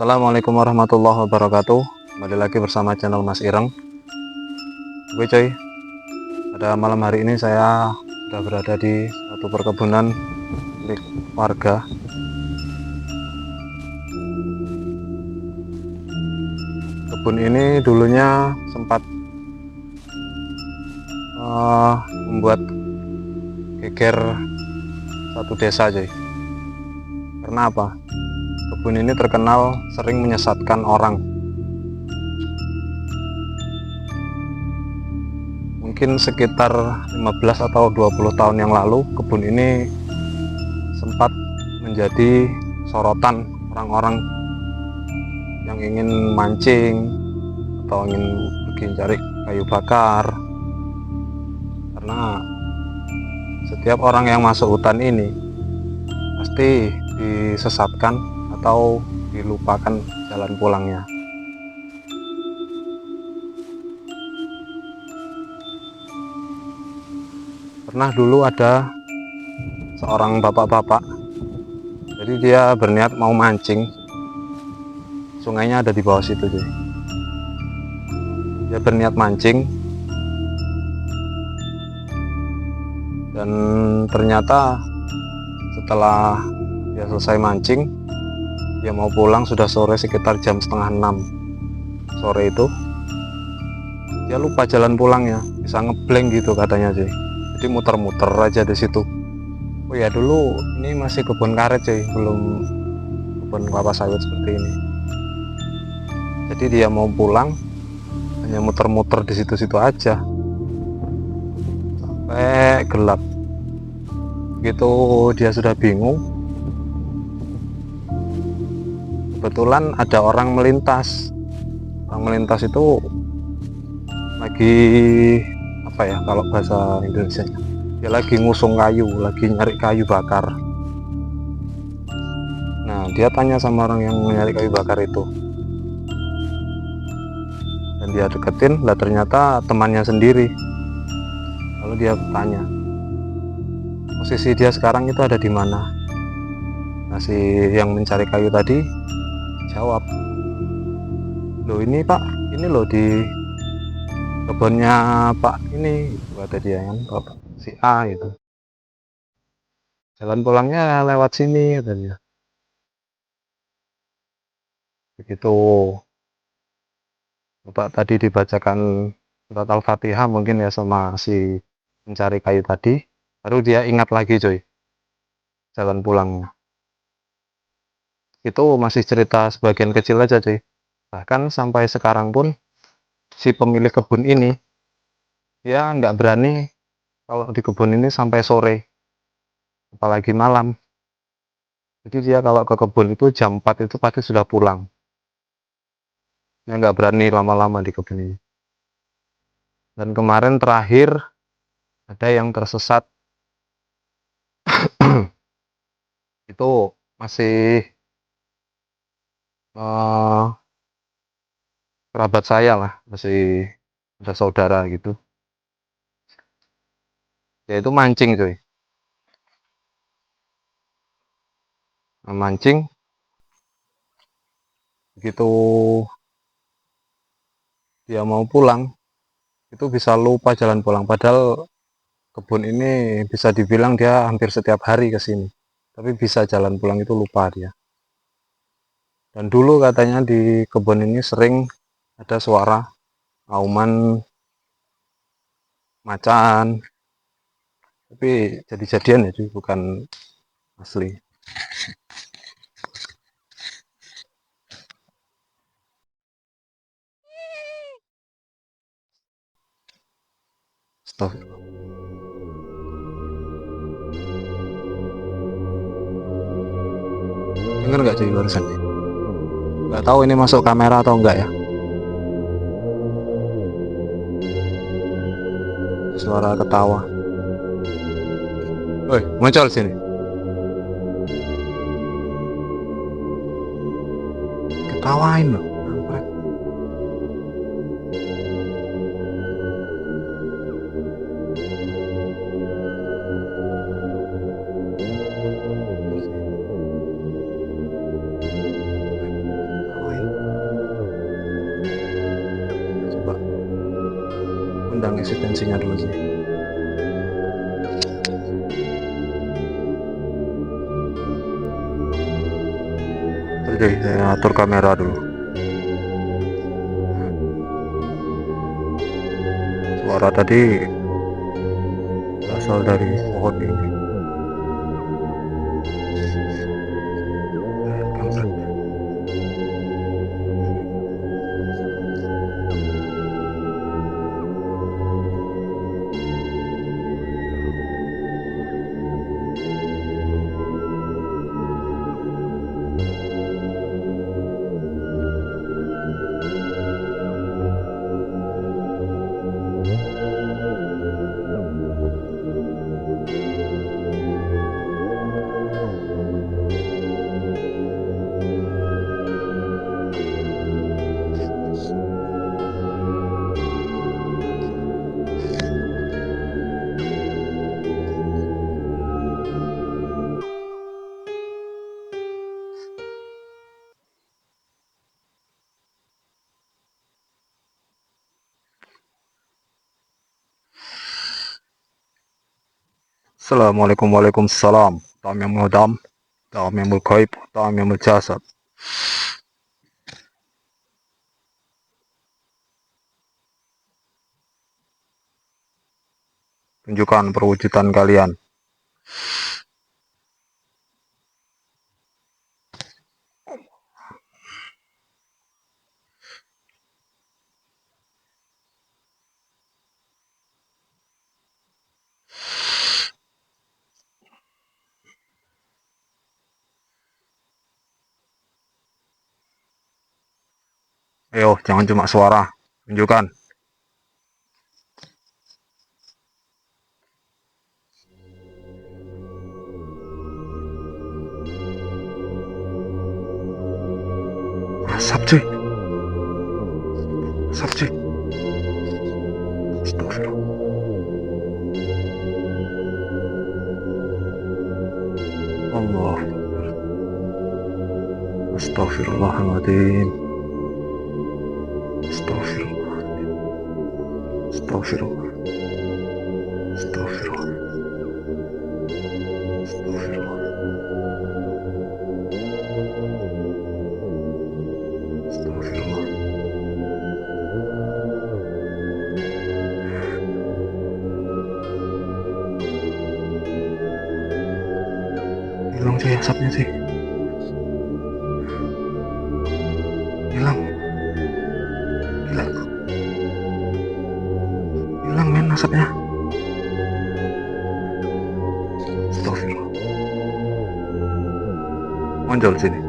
Assalamualaikum warahmatullahi wabarakatuh. Kembali lagi bersama channel Mas Ireng. Oke coy, pada malam hari ini saya sudah berada di suatu perkebunan milik warga. Kebun ini dulunya sempat membuat geger satu desa coy. Karena apa? Kebun ini terkenal sering menyesatkan orang. Mungkin sekitar 15 atau 20 tahun yang lalu, kebun ini sempat menjadi sorotan orang-orang yang ingin mancing atau ingin pergi cari kayu bakar. Karena setiap orang yang masuk hutan ini pasti disesatkan atau dilupakan jalan pulangnya. Pernah dulu ada seorang bapak-bapak, jadi dia berniat mau mancing. Sungainya ada di bawah situ jadi. Dia berniat mancing dan ternyata setelah dia selesai mancing, dia mau pulang sudah sore, sekitar jam setengah 6 sore itu. Dia lupa jalan pulangnya, bisa ngeblank gitu katanya sih. Jadi muter-muter aja di situ. Oh ya, dulu ini masih kebun karet cuy, belum kebun kelapa sawit seperti ini. Jadi dia mau pulang hanya muter-muter di situ-situ aja sampai gelap. Begitu dia sudah bingung, kebetulan ada orang melintas. Orang melintas itu lagi apa ya kalau bahasa Indonesia, dia lagi ngusung kayu, lagi nyari kayu bakar. Nah, dia tanya sama orang yang nyari kayu bakar itu, dan dia deketin, lah ternyata temannya sendiri. Lalu dia tanya, posisi dia sekarang itu ada di mana? Nah, si yang mencari kayu tadi jawab, loh ini pak, ini loh di kebunnya pak ini, kata dia kan, bapak si A itu. Jalan pulangnya lewat sini, katanya. Begitu bapak tadi dibacakan surat Al-Fatihah mungkin ya sama si mencari kayu tadi, baru dia ingat lagi coy jalan pulangnya. Itu masih cerita sebagian kecil aja cuy. Bahkan sampai sekarang pun si pemilik kebun ini ya nggak berani kalau di kebun ini sampai sore, apalagi malam. Jadi dia kalau ke kebun itu jam 4 itu pasti sudah pulang. Dia nggak berani lama-lama di kebun ini. Dan kemarin terakhir ada yang tersesat itu masih kerabat saya lah, masih ada saudara gitu. Ya itu mancing cuy. Nah, mancing begitu dia mau pulang itu bisa lupa jalan pulang, padahal kebun ini bisa dibilang dia hampir setiap hari ke sini, tapi bisa jalan pulang itu lupa dia. Dan dulu katanya di kebun ini sering ada suara auman macan, tapi jadi-jadian ya cuy, bukan asli. Stop. Dengar nggak cuy barusan? Nggak tahu ini masuk kamera atau enggak ya. Suara ketawa. Woi, muncul sini. Ketawain loh. ngisi tensinya dulu sih. Oke, saya atur kamera dulu. Suara tadi berasal dari pohon ini. Assalamualaikum, waalaikumsalam. Ta'am yang mudam, ta'am yang mulkaib, ta'am yang jasad. Tunjukkan perwujudan kalian. Ayo, jangan cuma suara. Tunjukkan. Asap cuy. Asap cuy. Astagfirullah. Allah. Astagfirullahaladzim. Astagfirullah. Astagfirullah. Astagfirullah. Astagfirullah. Astagfirullah. Hilang sih asapnya sih. Hilang. Gila. Hilang men asapnya. Astagfirullah. Muncul sini.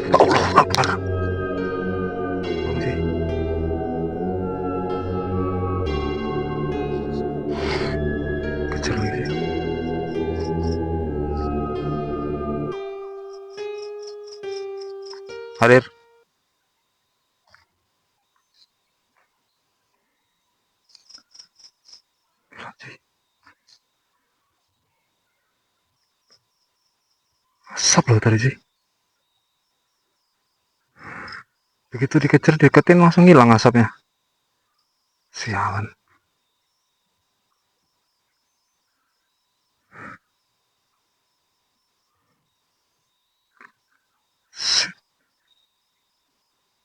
Allah Akbar. Sih. Kecil lagi. Hadir. Asap loh tadi sih. Begitu dikejar deketin langsung hilang asapnya. Sialan.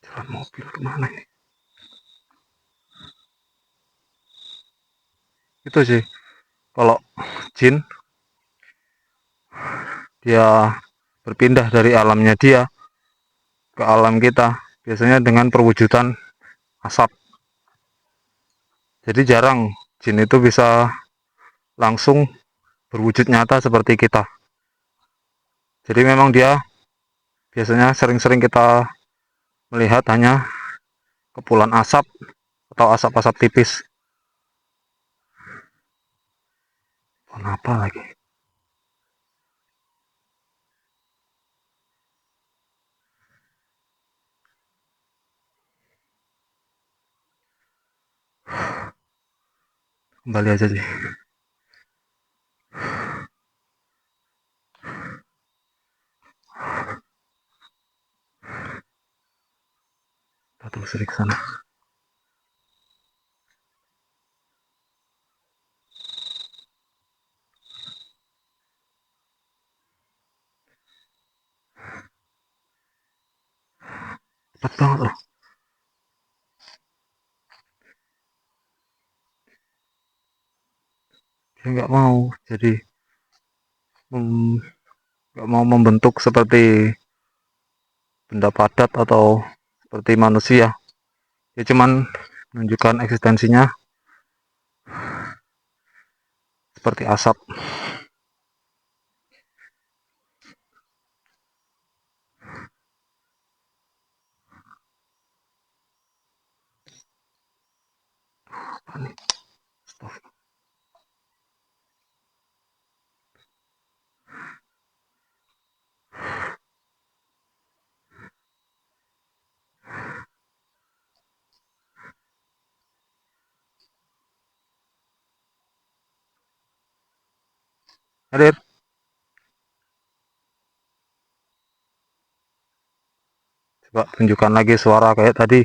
Jalan mobil kemana ini? Itu sih. Kalau jin dia berpindah dari alamnya dia ke alam kita biasanya dengan perwujudan asap. Jadi jarang jin itu bisa langsung berwujud nyata seperti kita. Jadi memang dia biasanya sering-sering kita melihat hanya kepulan asap atau asap-asap tipis. Kenapa lagi? Kembali aja sih. Kita telusuri ke sana. Cepat banget loh. Dia nggak mau, jadi nggak mau membentuk seperti benda padat atau seperti manusia. Dia cuman menunjukkan eksistensinya seperti asap. Stop. Hadir. Coba tunjukkan lagi suara kayak tadi.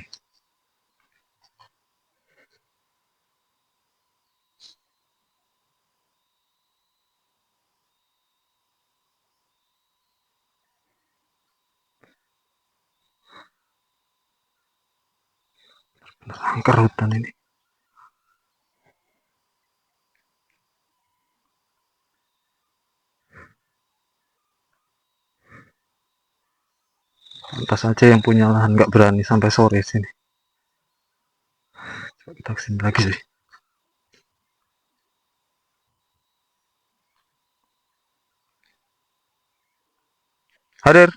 Angker hutan ini. Pantas aja yang punya lahan nggak berani sampai sore sini. Coba kita kesini lagi sih. Hadir.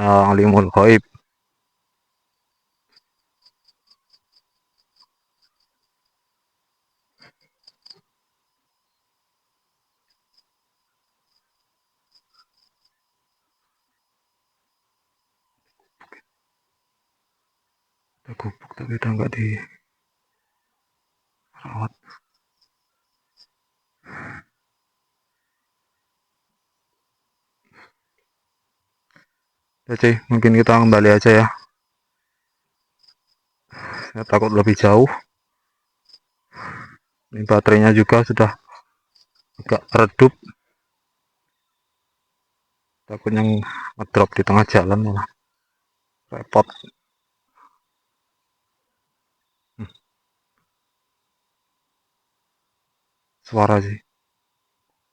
Yang alimul ghaib. Kita gubuk tapi udah nggak dirawat. Jadi mungkin kita kembali aja ya. Saya takut lebih jauh. Ini baterainya juga sudah agak redup. Takutnya ngedrop di tengah jalan malah repot. Suara sih.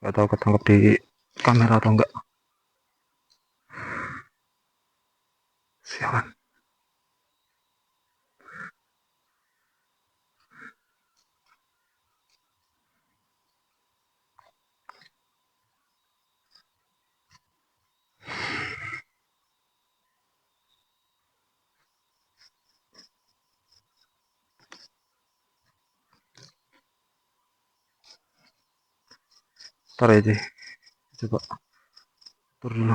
Gak tahu ketangkep di kamera atau enggak. Sialan. Ntar aja. Coba turun dulu.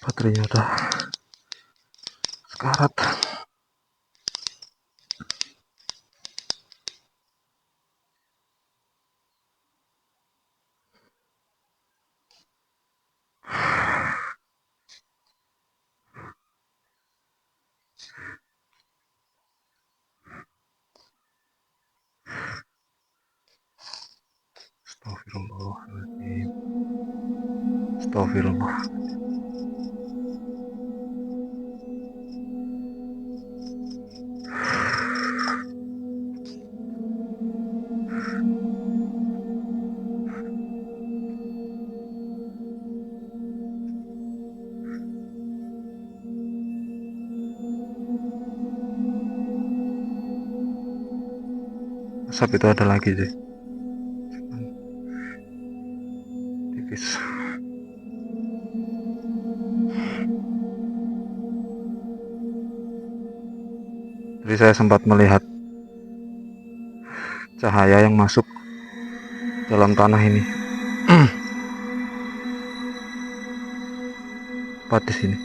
Baterainya udah sekarat. Astagfirullahaladzim. Astagfirullah. asap itu ada lagi sih, tipis. Jadi saya sempat melihat cahaya yang masuk dalam tanah ini. Tepat di sini.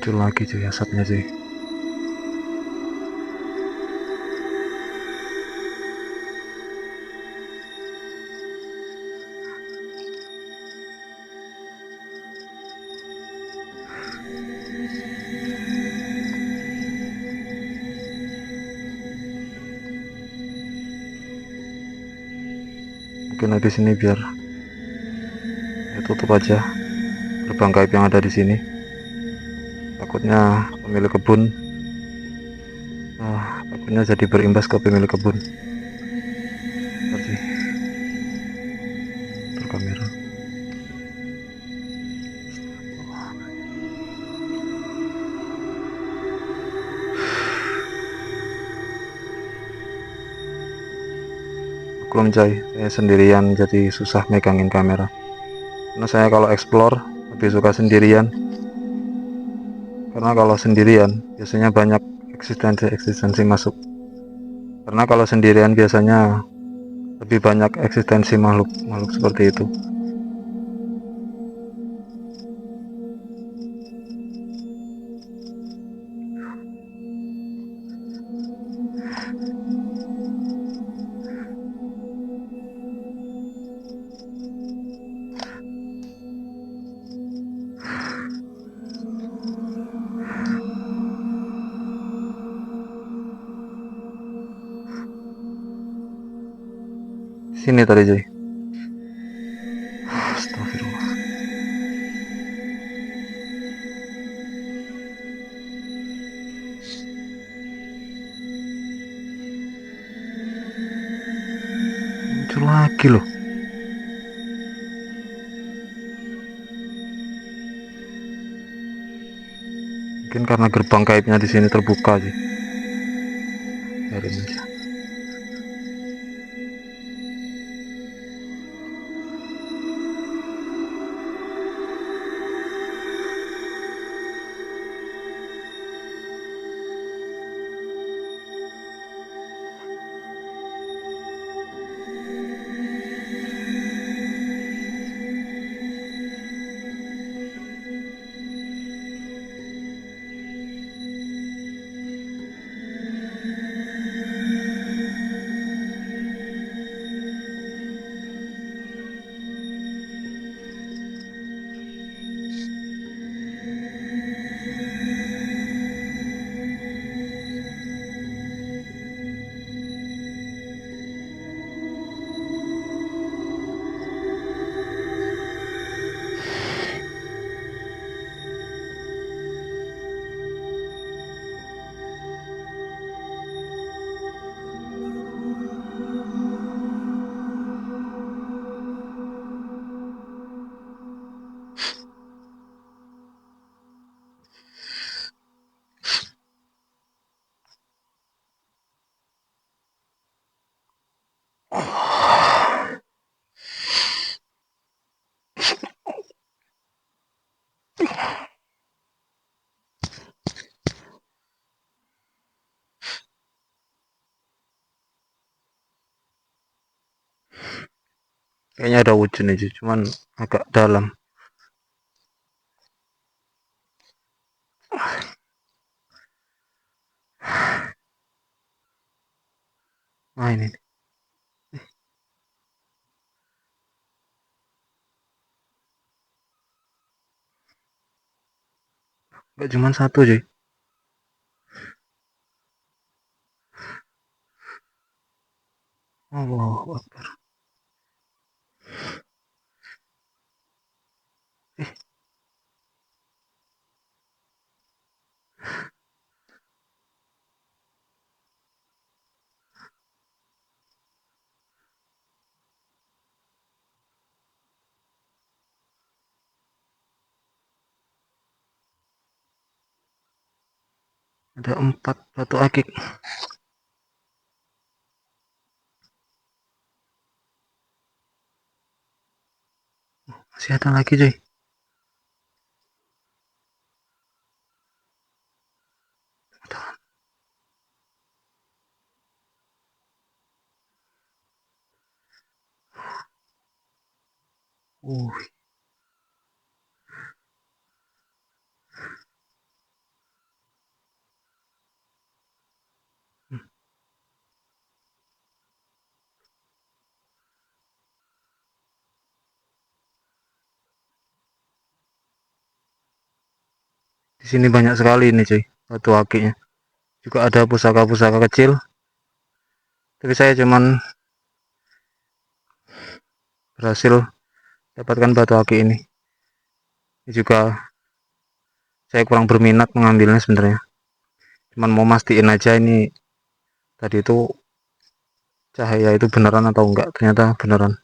Muncul lagi cuy asapnya cuy. Mungkin di sini biar ya tutup aja gerbang gaib yang ada di sini. Takutnya pemilik kebun, takutnya jadi berimbas ke pemilik kebun. Seperti kamera. Maklum coy, saya sendirian jadi susah megangin kamera. Karena saya kalau explore lebih suka sendirian. Karena kalau sendirian biasanya banyak eksistensi masuk. Karena kalau sendirian biasanya lebih banyak eksistensi makhluk seperti itu. Sini tadi cuy. Astagfirullah. Muncul lagi loh. Mungkin karena gerbang gaibnya di sini terbuka sih. Biarin aja. Kayaknya ada hujan aja, cuman agak dalam. Nah ini. Gak cuma satu cuy. Allahu Akbar. Ada 4 batu akik. Masih ada lagi cuy. Uh, di sini banyak sekali ini cuy, batu akiknya. Juga ada pusaka-pusaka kecil. Tapi saya cuman berhasil dapatkan batu akik ini. Ini juga saya kurang berminat mengambilnya sebenarnya. Cuman mau mastiin aja ini tadi itu cahaya itu beneran atau enggak. Ternyata beneran.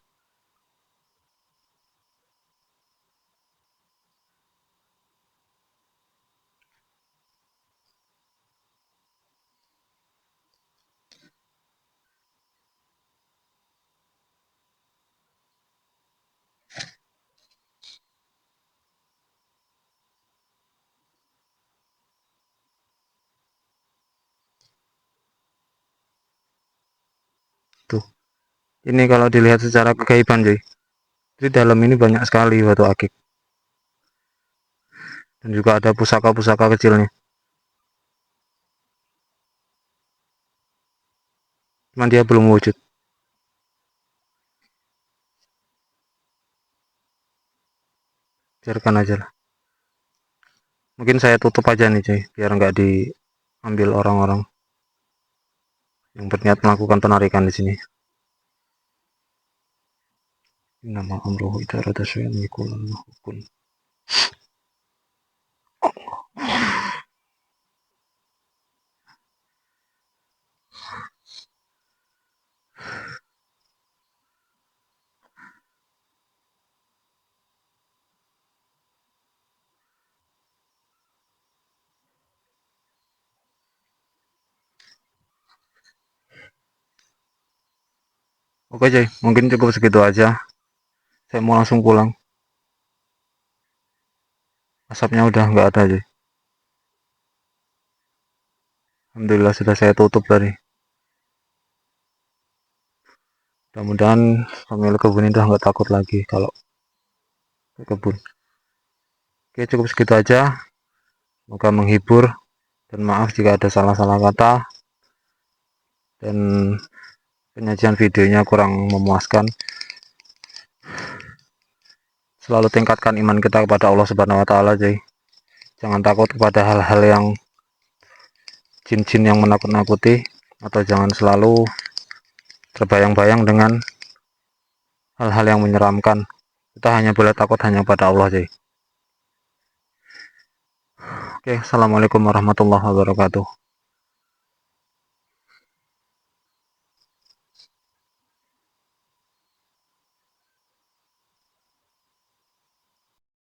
Tuh. Ini kalau dilihat secara kegaiban cuy. Di dalam ini banyak sekali batu akik. Dan juga ada pusaka-pusaka kecilnya. Cuman dia belum wujud. Biarkan aja lah. Mungkin saya tutup aja nih cuy. Biar nggak diambil orang-orang yang berniat melakukan penarikan di sini. Nama amrohu idarata syai'an yaqulun hukun. Oke cuy, mungkin cukup segitu aja. Saya mau langsung pulang. Asapnya udah nggak ada cuy. Alhamdulillah sudah saya tutup tadi. Mudah-mudahan pemilik kebun itu nggak takut lagi kalau ke kebun. Oke, cukup segitu aja. Semoga menghibur dan maaf jika ada salah-salah kata dan penyajian videonya kurang memuaskan. Selalu tingkatkan iman kita kepada Allah Subhanahu wa taala, cuy. Jangan takut kepada hal-hal yang jin-jin yang menakut-nakuti, atau jangan selalu terbayang-bayang dengan hal-hal yang menyeramkan. Kita hanya boleh takut hanya pada Allah, cuy. Oke, assalamualaikum warahmatullahi wabarakatuh.